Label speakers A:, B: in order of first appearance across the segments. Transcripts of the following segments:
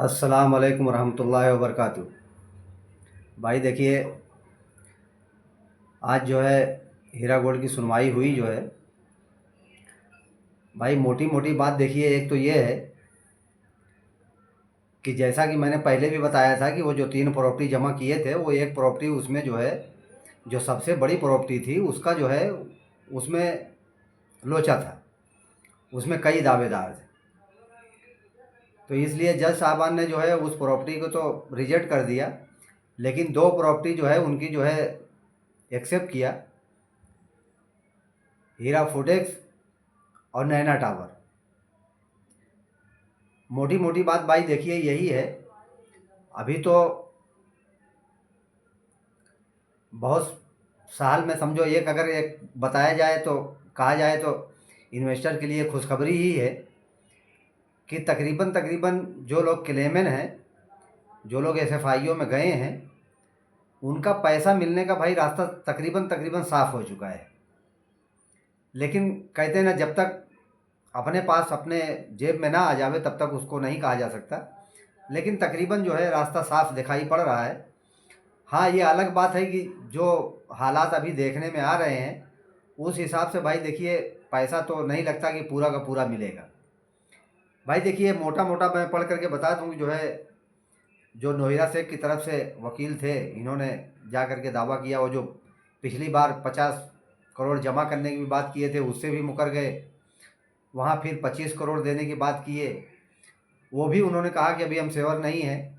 A: अस्सलाम वालेकुम रहमतुल्लाहि व बरकातहू। भाई देखिए, आज जो है हीरा गोल्ड की सुनवाई हुई जो है। भाई मोटी मोटी बात देखिए, एक तो ये है कि जैसा कि मैंने पहले भी बताया था कि वो जो 3 प्रॉपर्टी जमा किए थे, वो एक प्रॉपर्टी उसमें जो है, जो सबसे बड़ी प्रॉपर्टी थी उसका जो है, उसमें लोचा था, उसमें कई दावेदार थे। तो इसलिए जज साहबान ने जो है उस प्रॉपर्टी को तो रिजेक्ट कर दिया, लेकिन 2 प्रॉपर्टी जो है उनकी जो है एक्सेप्ट किया, हीरा फूडेक्स और नैना टावर। मोटी मोटी बात भाई देखिए यही है। अभी तो बहुत साल में समझो, एक अगर एक बताया जाए तो, कहा जाए तो इन्वेस्टर के लिए खुशखबरी ही है कि तकरीबन तकरीबन जो लोग क्लेमन हैं, जो लोग एसएफआईओ में गए हैं, उनका पैसा मिलने का भाई रास्ता तकरीबन तकरीबन साफ हो चुका है। लेकिन कहते हैं ना, जब तक अपने पास अपने जेब में ना आ जावे तब तक उसको नहीं कहा जा सकता। लेकिन तकरीबन जो है रास्ता साफ दिखाई पड़ रहा है। हाँ, ये अलग बात है कि जो हालात अभी देखने में आ रहे हैं, उस हिसाब से भाई देखिए, पैसा तो नहीं लगता कि पूरा का पूरा मिलेगा। भाई देखिए, मोटा मोटा मैं पढ़ करके बता दूँ कि जो है, जो नोहिरा शेख की तरफ से वकील थे, इन्होंने जा करके दावा किया, वो जो पिछली बार 50 करोड़ जमा करने की भी बात किए थे उससे भी मुकर गए। वहाँ फिर 25 करोड़ देने की बात किए, वो भी उन्होंने कहा कि अभी हम सेवर नहीं हैं,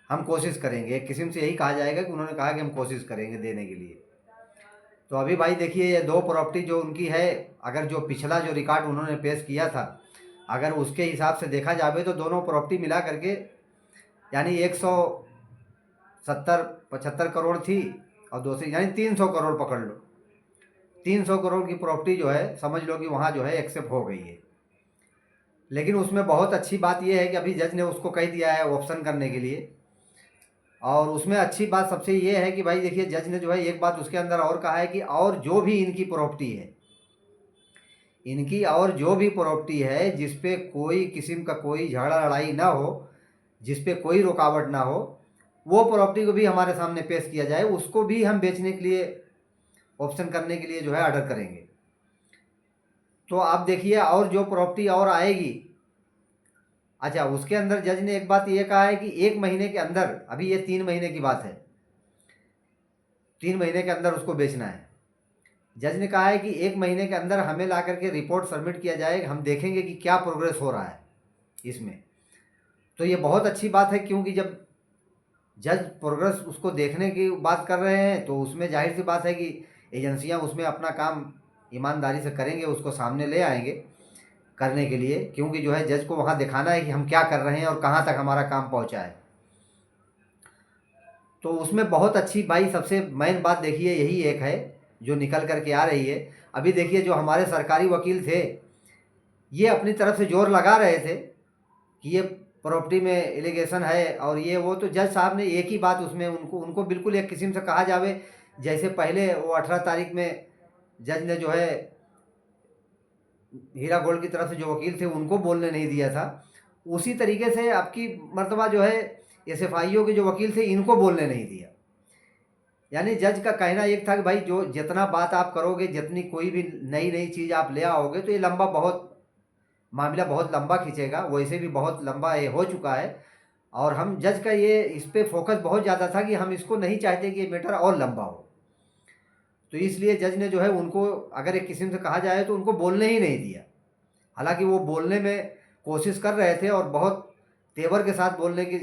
A: हम कोशिश करेंगे। एक किस्म से यही कहा जाएगा कि उन्होंने कहा कि हम कोशिश करेंगे देने के लिए। तो अभी भाई देखिए, ये 2 प्रॉपर्टी जो उनकी है, अगर जो पिछला जो रिकॉर्ड उन्होंने पेश किया था, अगर उसके हिसाब से देखा जावे तो दोनों प्रॉपर्टी मिला करके यानी 170-75 करोड़ थी, और दूसरी यानी 300 करोड़ पकड़ लो। 300 करोड़ की प्रॉपर्टी जो है, समझ लो कि वहाँ जो है एक्सेप्ट हो गई है। लेकिन उसमें बहुत अच्छी बात यह है कि अभी जज ने उसको कह दिया है ऑप्शन करने के लिए। और उसमें अच्छी बात सबसे ये है कि भाई देखिए, जज ने जो है एक बात उसके अंदर और कहा है कि और जो भी इनकी प्रॉपर्टी है, इनकी और जो भी प्रॉपर्टी है जिस पे कोई किस्म का कोई झगड़ा लड़ाई ना हो, जिस पे कोई रुकावट ना हो, वो प्रॉपर्टी को भी हमारे सामने पेश किया जाए, उसको भी हम बेचने के लिए, ऑप्शन करने के लिए जो है ऑर्डर करेंगे। तो आप देखिए, और जो प्रॉपर्टी और आएगी, अच्छा उसके अंदर जज ने एक बात ये कहा है कि 1 महीने के अंदर, अभी ये 3 महीने की बात है, 3 महीने के अंदर उसको बेचना है। जज ने कहा है कि 1 महीने के अंदर हमें ला करके रिपोर्ट सबमिट किया जाए, हम देखेंगे कि क्या प्रोग्रेस हो रहा है इसमें। तो ये बहुत अच्छी बात है, क्योंकि जब जज प्रोग्रेस उसको देखने की बात कर रहे हैं तो उसमें जाहिर सी बात है कि एजेंसियां उसमें अपना काम ईमानदारी से करेंगे, उसको सामने ले आएंगे करने के लिए, क्योंकि जो है जज को वहाँ दिखाना है कि हम क्या कर रहे हैं और कहाँ तक हमारा काम पहुँचा है। तो उसमें बहुत अच्छी भाई सबसे मेन बात देखिए यही एक है जो निकल करके आ रही है। अभी देखिए, जो हमारे सरकारी वकील थे, ये अपनी तरफ से जोर लगा रहे थे कि ये प्रॉपर्टी में एलिगेशन है और ये वो, तो जज साहब ने एक ही बात उसमें उनको उनको बिल्कुल एक किस्म से कहा जावे, जैसे पहले वो 18 तारीख में जज ने जो है हीरा गोल्ड की तरफ से जो वकील थे उनको बोलने नहीं दिया था, उसी तरीके से आपकी मर्तबा जो है एसएफआईओ के जो वकील थे इनको बोलने नहीं दिया। यानी जज का कहना एक था कि भाई जो जितना बात आप करोगे, जितनी कोई भी नई नई चीज़ आप ले आओगे, तो ये लंबा बहुत मामला बहुत लंबा खींचेगा, वैसे भी बहुत लंबा ये हो चुका है। और हम जज का ये इस पे फोकस बहुत ज़्यादा था कि हम इसको नहीं चाहते कि ये मैटर और लंबा हो। तो इसलिए जज ने जो है उनको, अगर एक किस्म से कहा जाए तो उनको बोलने ही नहीं दिया। हालांकि वो बोलने में कोशिश कर रहे थे और बहुत तेवर के साथ बोलने की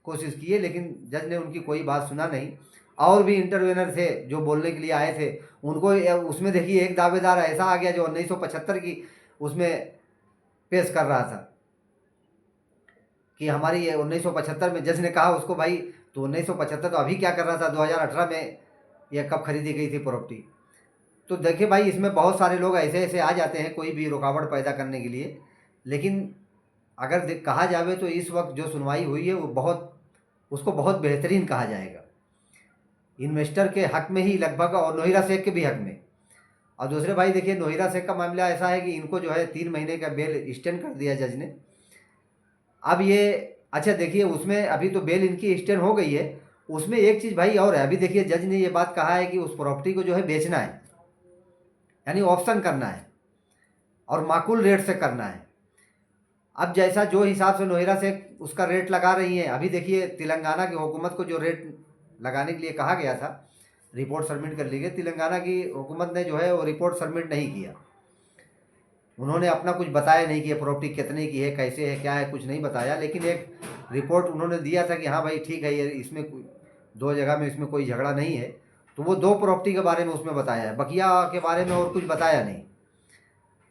A: कोशिश किए, लेकिन जज ने उनकी कोई बात सुना नहीं। और भी इंटरवेनर थे जो बोलने के लिए आए थे, उनको उसमें देखिए एक दावेदार ऐसा आ गया जो 1975 की उसमें पेश कर रहा था कि हमारी ये 1975 में, जज ने कहा उसको भाई तो 1975 तो अभी क्या कर रहा था, 2018 में ये कब खरीदी गई थी प्रॉपर्टी। तो देखिए भाई, इसमें बहुत सारे लोग ऐसे ऐसे आ जाते हैं कोई भी रुकावट पैदा करने के लिए। लेकिन अगर कहा जावे तो इस वक्त जो सुनवाई हुई है वो बहुत, उसको बहुत बेहतरीन कहा जाएगा, इन्वेस्टर के हक में ही लगभग, और नोहिरा शेख के भी हक में। और दूसरे भाई देखिए, नोहिरा शेख का मामला ऐसा है कि इनको जो है 3 महीने का बेल एक्सटेंड कर दिया जज ने। अब ये अच्छा देखिए, उसमें अभी तो बेल इनकी एक्सटेंड हो गई है। उसमें एक चीज़ भाई और है, अभी देखिए जज ने ये बात कहा है कि उस प्रॉपर्टी को जो है बेचना है, यानी ऑप्शन करना है और माकूल रेट से करना है। अब जैसा जो हिसाब से नोएरा से उसका रेट लगा रही है, अभी देखिए तेलंगाना की हुकूमत को जो रेट लगाने के लिए कहा गया था, रिपोर्ट सबमिट कर ली गई, तेलंगाना की हुकूमत ने जो है वो रिपोर्ट सबमिट नहीं किया। उन्होंने अपना कुछ बताया नहीं कि ये प्रॉपर्टी कितने की है, कैसे है, क्या है, कुछ नहीं बताया। लेकिन एक रिपोर्ट उन्होंने दिया था कि हाँ भाई ठीक है, ये इसमें दो जगह में इसमें कोई झगड़ा नहीं है। तो वो दो प्रॉपर्टी के बारे में उसमें बताया है, बकिया के बारे में और कुछ बताया नहीं।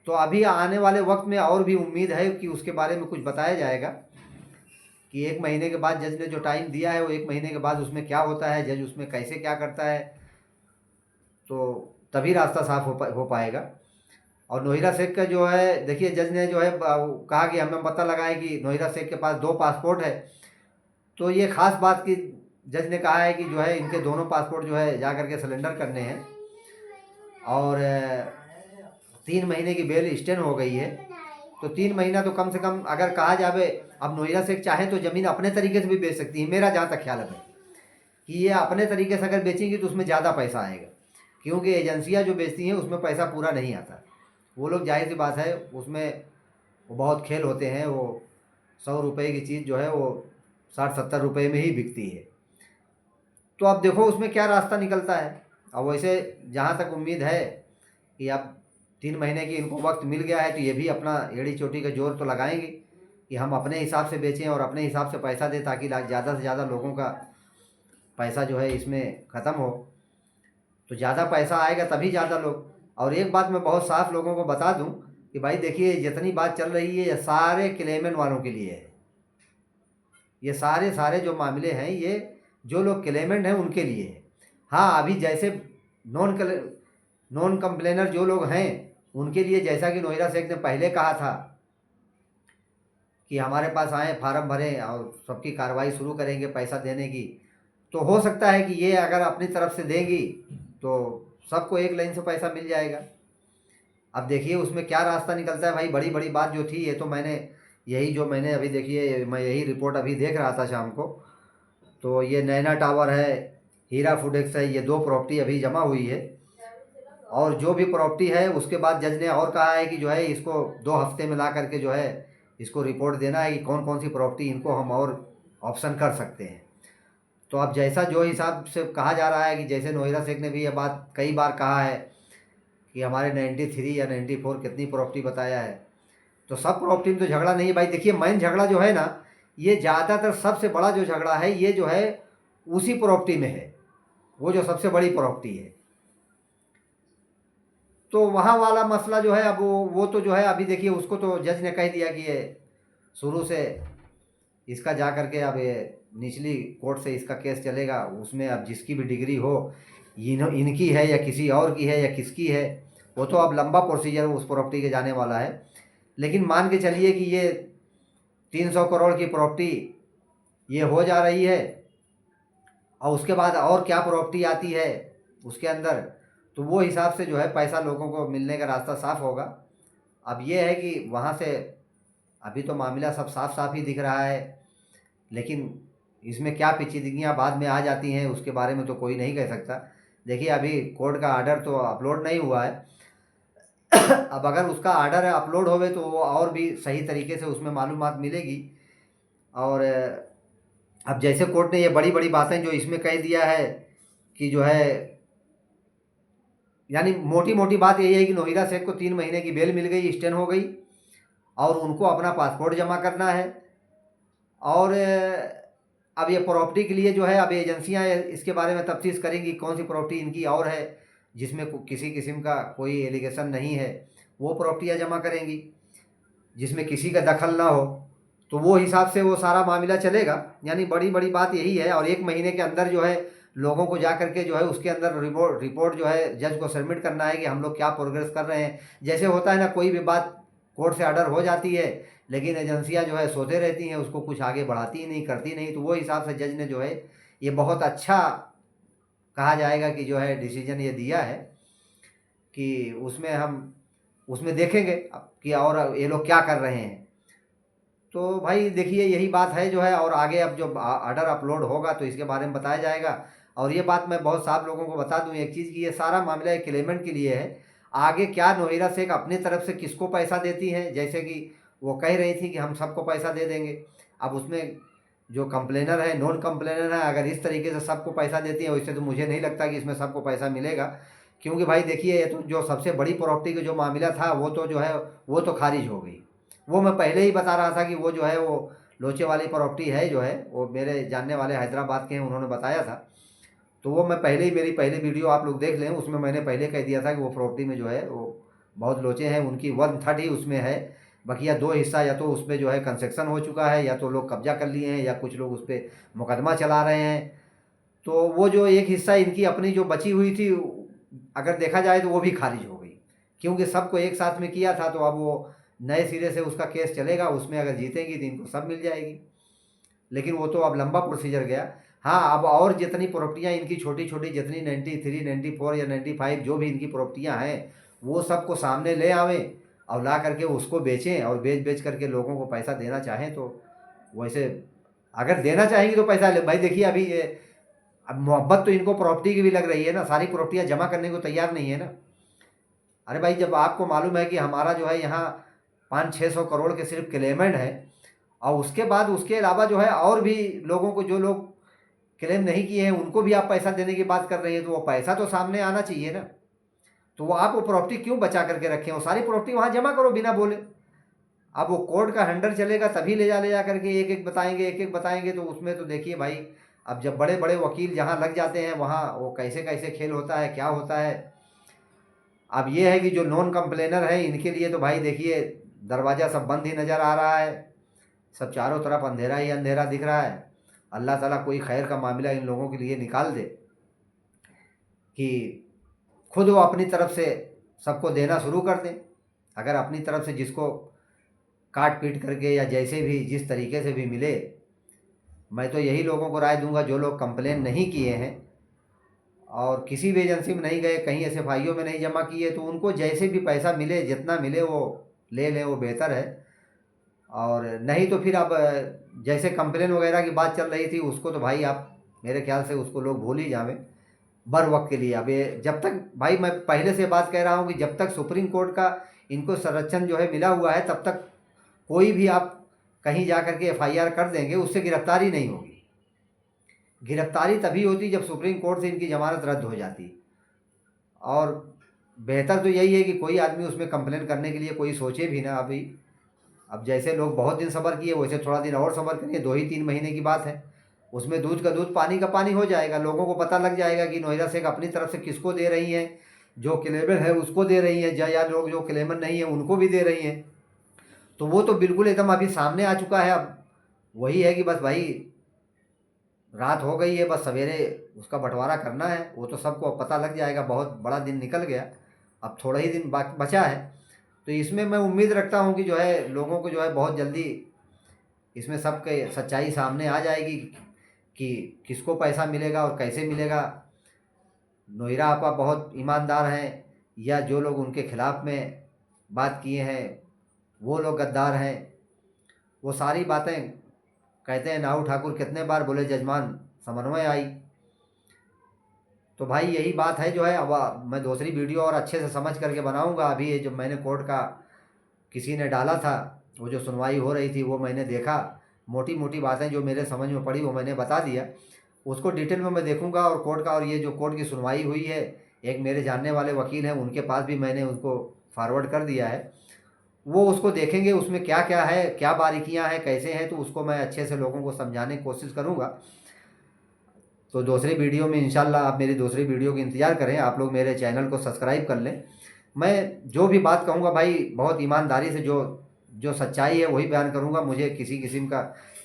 A: तो अभी आने वाले वक्त में और भी उम्मीद है कि उसके बारे में कुछ बताया जाएगा कि 1 महीने के बाद जज ने जो टाइम दिया है वो 1 महीने के बाद उसमें क्या होता है, जज उसमें कैसे क्या करता है, तो तभी रास्ता साफ हो पाएगा। और नोहिरा शेख का जो है, देखिए जज ने जो है कहा कि हमें पता लगा है कि नोहिरा शेख के पास 2 पासपोर्ट है। तो ये खास बात कि जज ने कहा है कि जो है इनके दोनों पासपोर्ट जो है जा करके सिलेंडर करने हैं। और 3 महीने की बेल एक्सटेंड हो गई है। तो 3 महीना तो कम से कम अगर कहा जाए, अब नोहिरा शेख चाहे तो ज़मीन अपने तरीके से भी बेच सकती है, मेरा जहाँ तक ख्याल है कि ये अपने तरीके से अगर बेचेंगी तो उसमें ज़्यादा पैसा आएगा, क्योंकि एजेंसियाँ जो बेचती हैं उसमें पैसा पूरा नहीं आता। वो लोग जाहिर सी बात है उसमें वो बहुत खेल होते हैं, वो 100 रुपये की चीज़ जो है वो 60-70 रुपये में ही बिकती है। तो अब देखो उसमें क्या रास्ता निकलता है। अब वैसे जहाँ तक उम्मीद है कि अब 3 महीने की इनको वक्त मिल गया है, तो ये भी अपना एड़ी चोटी का जोर तो लगाएंगे कि हम अपने हिसाब से बेचें और अपने हिसाब से पैसा दें, ताकि ज़्यादा से ज़्यादा लोगों का पैसा जो है इसमें ख़त्म हो। तो ज़्यादा पैसा आएगा तभी ज़्यादा लोग। और एक बात मैं बहुत साफ लोगों को बता दूं कि भाई देखिए जितनी बात चल रही है ये सारे क्लेमेंट वालों के लिए है। ये सारे सारे जो मामले हैं ये जो लोग क्लेमेंट हैं उनके लिए है। हाँ अभी जैसे नॉन नॉन कंप्लेनर जो लोग हैं उनके लिए, जैसा कि नोहिरा शेख ने पहले कहा था कि हमारे पास आए, फार्म भरें और सबकी कार्रवाई शुरू करेंगे पैसा देने की, तो हो सकता है कि ये अगर अपनी तरफ से देंगी तो सबको एक लाइन से पैसा मिल जाएगा। अब देखिए उसमें क्या रास्ता निकलता है भाई। बड़ी बड़ी बात जो थी ये तो मैंने अभी देखिए, मैं यही रिपोर्ट अभी देख रहा था शाम को। तो ये नैना टावर है, हीरा फूडेक्स है, ये 2 प्रॉपर्टी अभी जमा हुई है। और जो भी प्रॉपर्टी है उसके बाद जज ने और कहा है कि जो है इसको 2 हफ्ते में ला करके जो है इसको रिपोर्ट देना है कि कौन कौन सी प्रॉपर्टी इनको हम और ऑप्शन कर सकते हैं। तो अब जैसा जो हिसाब से कहा जा रहा है कि जैसे नोहिरा शेख ने भी ये बात कई बार कहा है कि हमारे 93 या 94 कितनी प्रॉपर्टी बताया है, तो सब प्रॉपर्टी में तो झगड़ा नहीं है भाई। देखिए मेन झगड़ा जो है ना, ये ज़्यादातर सबसे बड़ा जो झगड़ा है ये जो है उसी प्रॉपर्टी में है, वो जो सबसे बड़ी प्रॉपर्टी है। तो वहाँ वाला मसला जो है अब वो तो जो है अभी देखिए उसको तो जज ने कह दिया कि ये शुरू से इसका जा करके अब ये निचली कोर्ट से इसका केस चलेगा, उसमें अब जिसकी भी डिग्री हो, इनकी है या किसी और की है या किसकी है, वो तो अब लंबा प्रोसीजर उस प्रॉपर्टी के जाने वाला है। लेकिन मान के चलिए कि ये 300 करोड़ की प्रॉपर्टी ये हो जा रही है और उसके बाद और क्या प्रॉपर्टी आती है उसके अंदर, तो वो हिसाब से जो है पैसा लोगों को मिलने का रास्ता साफ होगा। अब ये है कि वहाँ से अभी तो मामला सब साफ साफ ही दिख रहा है, लेकिन इसमें क्या पेचीदगियाँ बाद में आ जाती हैं उसके बारे में तो कोई नहीं कह सकता। देखिए अभी कोर्ट का आर्डर तो अपलोड नहीं हुआ है। अब अगर उसका आर्डर अपलोड होवे तो वो और भी सही तरीके से उसमें मालूमात मिलेगी। और अब जैसे कोर्ट ने ये बड़ी बड़ी बातें जो इसमें कह दिया है कि जो है, यानी मोटी मोटी बात यही है कि नोहिरा शेख को 3 महीने की बेल मिल गई, स्टेन हो गई, और उनको अपना पासपोर्ट जमा करना है। और अब ये प्रॉपर्टी के लिए जो है अब एजेंसियां इसके बारे में तफ्तीश करेंगी कौन सी प्रॉपर्टी इनकी और है जिसमें किसी किस्म का कोई एलिगेशन नहीं है, वो प्रॉपर्टियां जमा करेंगी जिसमें किसी का दखल ना हो। तो वो हिसाब से वो सारा मामला चलेगा। यानी बड़ी बड़ी बात यही है। और 1 महीने के अंदर जो है लोगों को जा करके जो है उसके अंदर रिपोर्ट जो है जज को सबमिट करना है कि हम लोग क्या प्रोग्रेस कर रहे हैं। जैसे होता है ना, कोई भी बात कोर्ट से ऑर्डर हो जाती है लेकिन एजेंसियां जो है सोते रहती हैं, उसको कुछ आगे बढ़ाती ही नहीं, करती नहीं। तो वो हिसाब से जज ने जो है ये बहुत अच्छा कहा जाएगा कि जो है डिसीजन ये दिया है कि उसमें हम उसमें देखेंगे कि और ये लोग क्या कर रहे हैं। तो भाई देखिए यही बात है जो है, और आगे अब जो ऑर्डर अपलोड होगा तो इसके बारे में बताया जाएगा। और ये बात मैं बहुत साफ लोगों को बता दूं एक चीज़ की, ये सारा मामला एक क्लेमेंट के लिए है। आगे क्या नोएरा शेख अपनी तरफ से किसको पैसा देती हैं, जैसे कि वो कह रही थी कि हम सबको पैसा दे देंगे। अब उसमें जो कंप्लेनर है, नॉन कंप्लेनर है, अगर इस तरीके से सबको पैसा देती है, वैसे तो मुझे नहीं लगता कि इसमें सबको पैसा मिलेगा। क्योंकि भाई देखिए, ये तो जो सबसे बड़ी प्रॉपर्टी का जो मामला था वो तो जो है वो तो खारिज हो गई। वो मैं पहले ही बता रहा था कि वो जो है वो लोचे वाली प्रॉपर्टी है जो है, वो मेरे जानने वाले हैदराबाद के हैं, उन्होंने बताया था। तो वो मैं पहले ही, मेरी पहले वीडियो आप लोग देख लें, उसमें मैंने पहले कह दिया था कि वो प्रॉपर्टी में जो है वो बहुत लोचे हैं। उनकी 1/3 ही उसमें है, बकिया 2 हिस्सा या तो उसमें जो है कंस्ट्रक्शन हो चुका है, या तो लोग कब्जा कर लिए हैं, या कुछ लोग उस पर मुकदमा चला रहे हैं। तो वो जो एक हिस्सा इनकी अपनी जो बची हुई थी, अगर देखा जाए तो वो भी खारिज हो गई। क्योंकि सबको एक साथ में किया था, तो अब वो नए सिरे से उसका केस चलेगा, उसमें अगर जीतेंगी तो इनको सब मिल जाएगी। लेकिन वो तो अब लंबा प्रोसीजर गया। हाँ, अब और जितनी प्रॉपर्टियाँ इनकी छोटी छोटी जितनी 93, 94 या 95 जो भी इनकी प्रॉपर्टियाँ हैं, वो सबको सामने ले आवें और ला करके उसको बेचें, और बेच बेच करके लोगों को पैसा देना चाहें तो वैसे अगर देना चाहेंगे तो पैसा ले। भाई देखिए अभी ये, अब मोहब्बत तो इनको प्रॉपर्टी की भी लग रही है ना, सारी प्रॉपर्टियाँ जमा करने को तैयार नहीं है ना। अरे भाई, जब आपको मालूम है कि हमारा जो है यहाँ 500-600 करोड़ के सिर्फ क्लेमेंट है, और उसके बाद उसके अलावा जो है और भी लोगों को, जो लोग क्लेम नहीं किए हैं उनको भी आप पैसा देने की बात कर रहे हैं, तो वो पैसा तो सामने आना चाहिए ना। तो वो आप वो प्रॉपर्टी क्यों बचा करके रखें, वो सारी प्रॉपर्टी वहाँ जमा करो बिना बोले। अब वो कोर्ट का हंडर चलेगा तभी ले जा करके एक एक बताएंगे, एक एक बताएंगे, तो उसमें तो देखिए भाई, अब जब बड़े बड़े वकील जहाँ लग जाते हैं वहाँ वो कैसे कैसे खेल होता है, क्या होता है। अब ये है कि जो नॉन कंप्लेनर है इनके लिए तो भाई देखिए, दरवाज़ा सब बंद ही नज़र आ रहा है, सब चारों तरफ अंधेरा ही अंधेरा दिख रहा है। अल्लाह ताला कोई खैर का मामला इन लोगों के लिए निकाल दे कि खुद वो अपनी तरफ से सबको देना शुरू कर दें। अगर अपनी तरफ से जिसको काट पीट करके या जैसे भी जिस तरीके से भी मिले, मैं तो यही लोगों को राय दूंगा, जो लोग कंप्लेन नहीं किए हैं और किसी भी एजेंसी में नहीं गए, कहीं SFIO में नहीं जमा किए, तो उनको जैसे भी पैसा मिले, जितना मिले वो ले लें, वो बेहतर है। और नहीं तो फिर अब जैसे कंप्लेन वगैरह की बात चल रही थी, उसको तो भाई आप मेरे ख्याल से उसको लोग भूल ही जावें बर वक्त के लिए। अब ये जब तक, भाई मैं पहले से बात कह रहा हूँ कि जब तक सुप्रीम कोर्ट का इनको संरक्षण जो है मिला हुआ है, तब तक कोई भी आप कहीं जा कर के FIR कर देंगे, उससे गिरफ्तारी नहीं होगी। गिरफ्तारी तभी होती जब सुप्रीम कोर्ट से इनकी जमानत रद्द हो जाती। और बेहतर तो यही है कि कोई आदमी उसमें कंप्लेन करने के लिए कोई सोचे भी ना अभी। अब जैसे लोग बहुत दिन सब्र किए, वैसे थोड़ा दिन और सब्र करिए, 2 ही 3 महीने की बात है। उसमें दूध का दूध पानी का पानी हो जाएगा, लोगों को पता लग जाएगा कि नोएडा शेख अपनी तरफ से किसको दे रही हैं, जो क्लेमर है उसको दे रही हैं, या लोग जो क्लेमर नहीं है उनको भी दे रही हैं। तो वो तो बिल्कुल एकदम अभी सामने आ चुका है। अब वही है कि बस भाई रात हो गई है, बस सवेरे उसका बंटवारा करना है, वो तो सबको अब पता लग जाएगा। बहुत बड़ा दिन निकल गया, अब थोड़ा ही दिन बचा है। तो इसमें मैं उम्मीद रखता हूँ कि जो है लोगों को जो है बहुत जल्दी इसमें सबके सच्चाई सामने आ जाएगी कि किसको पैसा मिलेगा और कैसे मिलेगा। नोएरा आपा बहुत ईमानदार हैं, या जो लोग उनके खिलाफ़ में बात किए हैं वो लोग गद्दार हैं। वो सारी बातें कहते हैं, नाऊ ठाकुर कितने बार बोले जजमान समन्वय आई। तो भाई यही बात है जो है। अब मैं दूसरी वीडियो और अच्छे से समझ करके बनाऊंगा। अभी ये जो मैंने कोर्ट का किसी ने डाला था, वो जो सुनवाई हो रही थी, वो मैंने देखा, मोटी मोटी बातें जो मेरे समझ में पड़ी वो मैंने बता दिया। उसको डिटेल में मैं देखूंगा, और कोर्ट का, और ये जो कोर्ट की सुनवाई हुई है, एक मेरे जानने वाले वकील हैं उनके पास भी मैंने उनको फॉरवर्ड कर दिया है। वो उसको देखेंगे, उसमें क्या क्या है, क्या बारीकियां हैं, कैसे हैं, तो उसको मैं अच्छे से लोगों को समझाने की कोशिश करूँगा। तो दूसरी वीडियो में इंशाल्लाह आप मेरी दूसरी वीडियो की इंतज़ार करें। आप लोग मेरे चैनल को सब्सक्राइब कर लें। मैं जो भी बात कहूँगा भाई बहुत ईमानदारी से, जो जो सच्चाई है वही बयान करूँगा। मुझे किसी किस्म का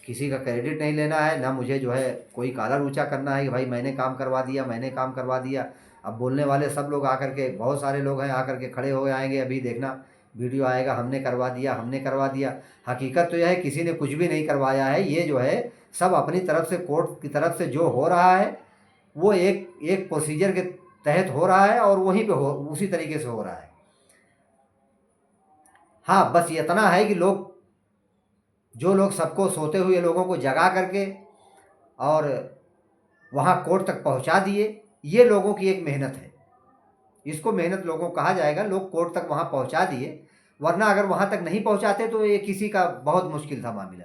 A: किसी का क्रेडिट नहीं लेना है, ना मुझे जो है कोई कॉलर ऊँचा करना है कि भाई मैंने काम करवा दिया, मैंने काम करवा दिया। अब बोलने वाले सब लोग आकर के, बहुत सारे लोग हैं आकर के खड़े हो आएंगे, अभी देखना वीडियो आएगा, हमने करवा दिया, हमने करवा दिया। हकीकत तो यह है किसी ने कुछ भी नहीं करवाया है। ये जो है सब अपनी तरफ से, कोर्ट की तरफ से जो हो रहा है वो एक एक प्रोसीजर के तहत हो रहा है, और वहीं पे हो, उसी तरीके से हो रहा है। हाँ, बस इतना है कि लोग जो लोग सबको सोते हुए लोगों को जगा करके और वहाँ कोर्ट तक पहुँचा दिए, ये लोगों की एक मेहनत है। इसको मेहनत लोगों को कहा जाएगा। लोग कोर्ट तक वहाँ पहुँचा दिए, वरना अगर वहाँ तक नहीं पहुँचाते तो ये किसी का बहुत मुश्किल था मामला।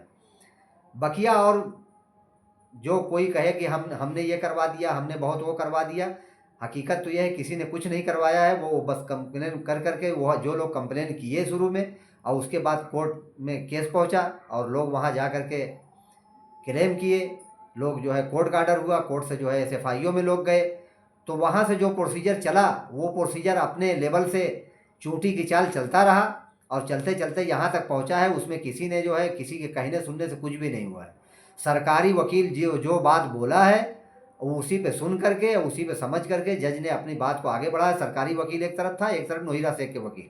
A: बकिया और जो कोई कहे कि हमने ये करवा दिया, हमने बहुत वो करवा दिया, हकीकत तो यह है किसी ने कुछ नहीं करवाया है। वो बस कंप्लेन कर करके, वो जो लोग कंप्लेन किए शुरू में और उसके बाद कोर्ट में केस पहुंचा और लोग वहां जा करके क्लेम किए, लोग जो है कोर्ट का आर्डर हुआ, कोर्ट से जो है एसएफआईओ में लोग गए, तो वहाँ से जो प्रोसीजर चला वो प्रोसीजर अपने लेवल से चूंटी की चाल चलता रहा और चलते चलते यहाँ तक पहुँचा है। उसमें किसी ने जो है किसी के कहने सुनने से कुछ भी नहीं हुआ है। सरकारी वकील जो जो बात बोला है वो उसी पे सुन करके, उसी पे समझ करके जज ने अपनी बात को आगे बढ़ाया। सरकारी वकील एक तरफ था, एक तरफ नोहिरा शेख के वकील।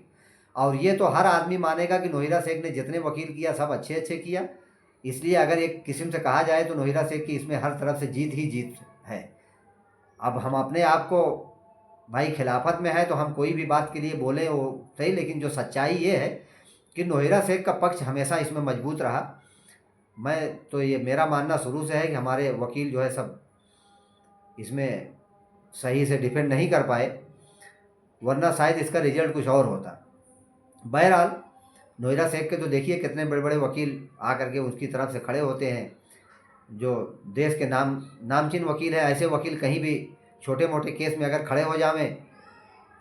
A: और ये तो हर आदमी मानेगा कि नोहिरा शेख ने जितने वकील किया सब अच्छे अच्छे किया। इसलिए अगर एक किस्म से कहा जाए तो नोहिरा शेख की इसमें हर तरफ से जीत ही जीत है। अब हम अपने आप को भाई खिलाफत में है तो हम कोई भी बात के लिए बोलें वो सही, लेकिन जो सच्चाई ये है कि नोहिरा शेख का पक्ष हमेशा इसमें मजबूत रहा। मैं तो ये मेरा मानना शुरू से है कि हमारे वकील जो है सब इसमें सही से डिफेंड नहीं कर पाए, वरना शायद इसका रिजल्ट कुछ और होता। बहरहाल नोहिरा शेख के तो देखिए कितने बड़े बड़े वकील आकर के उसकी तरफ से खड़े होते हैं, जो देश के नामचीन वकील है। ऐसे वकील कहीं भी छोटे मोटे केस में अगर खड़े हो जावें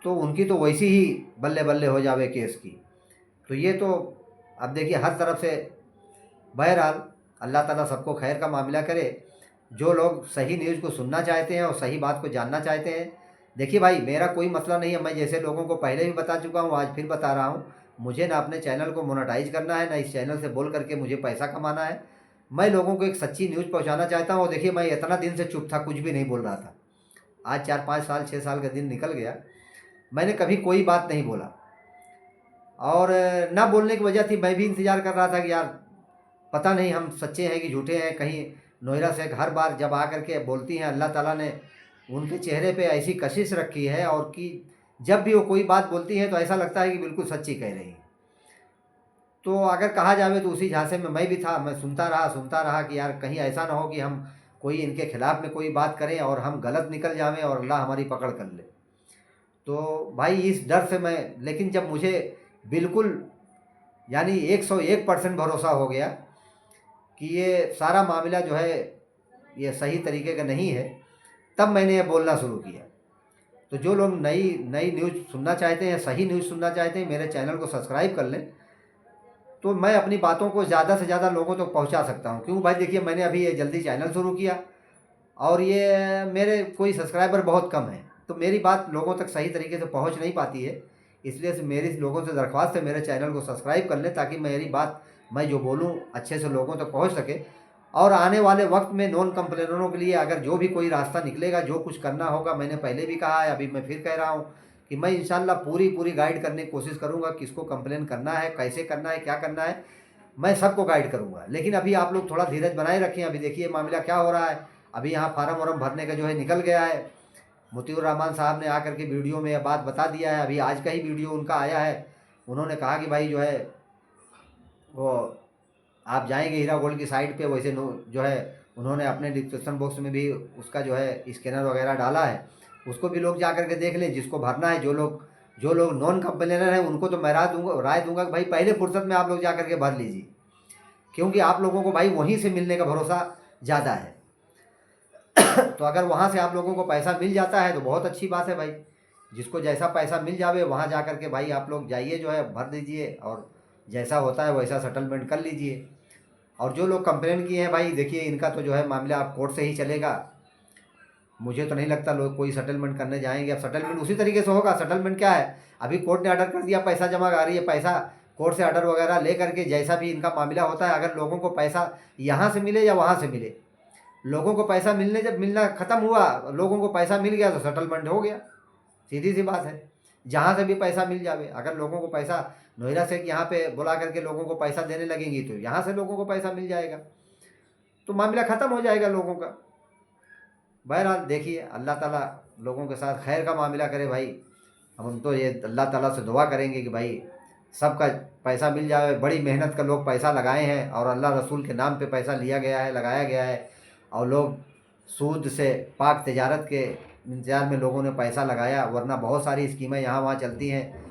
A: तो उनकी तो वैसी ही बल्ले बल्ले हो जावे केस की। तो ये तो अब देखिए हर तरफ से। बहरहाल अल्लाह ताला सबको खैर का मामला करे। जो लोग सही न्यूज़ को सुनना चाहते हैं और सही बात को जानना चाहते हैं, देखिए भाई मेरा कोई मसला नहीं है। मैं जैसे लोगों को पहले भी बता चुका हूँ, आज फिर बता रहा हूँ, मुझे ना अपने चैनल को मोनेटाइज करना है, ना इस चैनल से बोल करके मुझे पैसा कमाना है। मैं लोगों को एक सच्ची न्यूज़ पहुँचाना चाहता हूँ। और देखिए मैं इतना दिन से चुप था, कुछ भी नहीं बोल रहा था। आज 4-5 साल 6 साल का दिन निकल गया, मैंने कभी कोई बात नहीं बोला। और ना बोलने की वजह थी, मैं भी इंतज़ार कर रहा था कि यार पता नहीं हम सच्चे हैं कि झूठे हैं। कहीं नोहिरा शेख हर बार जब आ करके बोलती हैं, अल्लाह ताला ने उनके चेहरे पे ऐसी कशिश रखी है और कि जब भी वो कोई बात बोलती हैं तो ऐसा लगता है कि बिल्कुल सच्ची कह रही हैं। तो अगर कहा जावे तो उसी झांसे में मैं भी था। मैं सुनता रहा कि यार कहीं ऐसा ना हो कि हम कोई इनके खिलाफ़ में कोई बात करें और हम गलत निकल जावें और अल्लाह हमारी पकड़ कर ले। तो भाई इस डर से मैं, लेकिन जब मुझे बिल्कुल यानी 101% भरोसा हो गया कि ये सारा मामला जो है ये सही तरीके का नहीं है, तब मैंने ये बोलना शुरू किया। तो जो लोग नई नई न्यूज़ सुनना चाहते हैं, सही न्यूज़ सुनना चाहते हैं, मेरे चैनल को सब्सक्राइब कर लें, तो मैं अपनी बातों को ज़्यादा से ज़्यादा लोगों तक तो पहुंचा सकता हूं। क्यों भाई देखिए मैंने अभी ये जल्दी चैनल शुरू किया और ये मेरे कोई सब्सक्राइबर बहुत कम है, तो मेरी बात लोगों तक सही तरीके से पहुंच नहीं पाती है। इसलिए से मेरी लोगों से दरख्वास्त है मेरे चैनल को सब्सक्राइब कर लें, ताकि मेरी बात मैं जो बोलूँ अच्छे से लोगों तक पहुँच सके। और आने वाले वक्त में नॉन कंप्लेनरों के लिए अगर जो भी कोई रास्ता निकलेगा, जो कुछ करना होगा, मैंने पहले भी कहा है, अभी मैं फिर कह रहा हूँ कि मैं इंशाल्लाह पूरी गाइड करने की कोशिश करूँगा। किसको कंप्लेन करना है, कैसे करना है, क्या करना है, मैं सबको गाइड करूँगा। लेकिन अभी आप लोग थोड़ा धीरज बनाए रखें। अभी देखिए मामला क्या हो रहा है। अभी यहाँ फार्म वार्म भरने का जो है निकल गया है। मुतीउर रहमान साहब ने आकर के वीडियो में यह बात बता दिया है। अभी आज का ही वीडियो उनका आया है। उन्होंने कहा कि भाई जो है वो आप जाएंगे हीरा गोल्ड की साइट पे, वैसे जो है उन्होंने अपने डिस्क्रिप्शन बॉक्स में भी उसका जो है स्कैनर वगैरह डाला है, उसको भी लोग जा करके देख लें जिसको भरना है। जो लोग नॉन कंप्लेनर हैं उनको तो मैं राय दूंगा कि भाई पहले फुर्सत में आप लोग जा करके भर लीजिए, क्योंकि आप लोगों को भाई वहीं से मिलने का भरोसा ज़्यादा है। तो अगर वहाँ से आप लोगों को पैसा मिल जाता है तो बहुत अच्छी बात है भाई। जिसको जैसा पैसा मिल जावे वहाँ जा कर के भाई आप लोग जाइए, जो है भर दीजिए और जैसा होता है वैसा सेटलमेंट कर लीजिए। और जो लोग कंप्लेन किए हैं भाई देखिए इनका तो जो है मामला आप कोर्ट से ही चलेगा। मुझे तो नहीं लगता लोग कोई सेटलमेंट करने जाएंगे। अब सेटलमेंट उसी तरीके से होगा। सेटलमेंट क्या है, अभी कोर्ट ने ऑर्डर कर दिया, पैसा जमा आ रही है, पैसा कोर्ट से ऑर्डर वगैरह ले करके जैसा भी इनका मामला होता है, अगर लोगों को पैसा यहाँ से मिले या वहाँ से मिले, लोगों को पैसा मिलने जब मिलना ख़त्म हुआ, लोगों को पैसा मिल गया तो सेटलमेंट हो गया। सीधी सी बात है। जहाँ से भी पैसा मिल जावे, अगर लोगों को पैसा नोएडा से यहाँ पे बुला करके लोगों को पैसा देने लगेंगी तो यहाँ से लोगों को पैसा मिल जाएगा, तो मामला ख़त्म हो जाएगा लोगों का। बहरहाल देखिए अल्लाह ताला लोगों के साथ खैर का मामला करे भाई। हम तो ये अल्लाह ताला से दुआ करेंगे कि भाई सबका पैसा मिल जाए। बड़ी मेहनत का लोग पैसा लगाए हैं और अल्लाह रसूल के नाम पे पैसा लिया गया है, लगाया गया है, और लोग सूद से पाक तिजारत के इंतजार में लोगों ने पैसा लगाया। वरना बहुत सारी स्कीमें यहाँ वहाँ चलती हैं,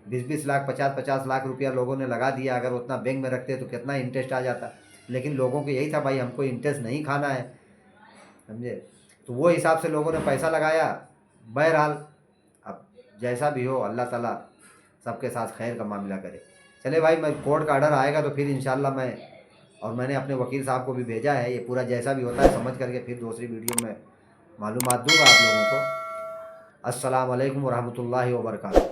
A: 20-20 लाख 50-50 लाख रुपया लोगों ने लगा दिया। अगर उतना बैंक में रखते तो कितना इंटरेस्ट आ जाता। लेकिन लोगों को यही था भाई हमको इंटरेस्ट नहीं खाना है, समझे। तो वो हिसाब से लोगों ने पैसा लगाया। बहरहाल अब जैसा भी हो अल्लाह ताला सबके साथ खैर का मामला करे। चले भाई, मैं कोर्ट का ऑर्डर आएगा तो फिर इंशाल्लाह मैंने अपने वकील साहब को भी भेजा है, ये पूरा जैसा भी होता है समझ करके फिर दूसरी वीडियो में मालूमात दूंगा आप लोगों को। अस्सलाम वालेकुम वरहमतुल्लाहि वबरकातुहू।